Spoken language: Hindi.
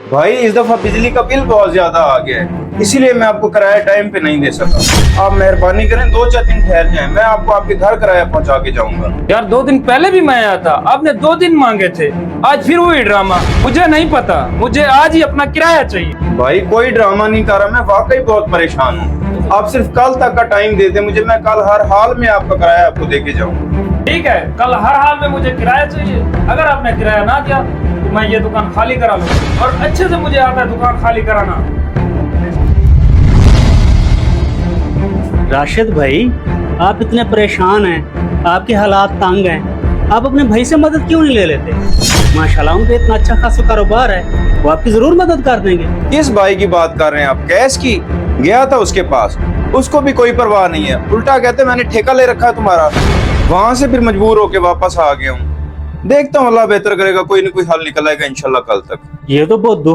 भाई इस दफा बिजली का बिल बहुत ज्यादा आ गया है, इसीलिए मैं आपको किराया टाइम पे नहीं दे सका। आप मेहरबानी करें 2-4 दिन ठहर जाएं, मैं आपको आपके घर किराया पहुंचा के जाऊंगा। यार 2 दिन पहले भी मैं आया था, आपने 2 दिन मांगे थे, आज फिर वही ड्रामा। मुझे नहीं पता, मुझे आज ही अपना किराया चाहिए। भाई कोई ड्रामा नहीं कर रहा, मैं वाकई बहुत परेशान हूँ। आप सिर्फ कल तक का टाइम दे दें मुझे, मैं कल हर हाल में आपका किराया आपको दे के जाऊंगा। ठीक है, कल हर हाल में मुझे किराया चाहिए। अगर आपने किराया ना दिया तो मैं ये दुकान खाली करा लूंगा, और अच्छे से मुझे आता है दुकान खाली कराना। राशिद भाई, आप इतने परेशान हैं, आपके हालात तंग हैं, आप अपने भाई से मदद क्यों नहीं ले लेते? माशाल्लाह उनका इतना अच्छा खासा कारोबार है, वो आपकी जरूर मदद कर देंगे। किस भाई की बात कर रहे हैं आप? कैश की? गया था उसके पास, उसको भी कोई परवाह नहीं है, उल्टा कहते मैंने ठेका ले रखा है तुम्हारा। वहां से फिर मजबूर होके वापस आ गया हूँ। देखता हूँ अल्लाह बेहतर करेगा, कोई ना कोई हल निकल आएगा इंशाल्लाह कल तक। ये तो बहुत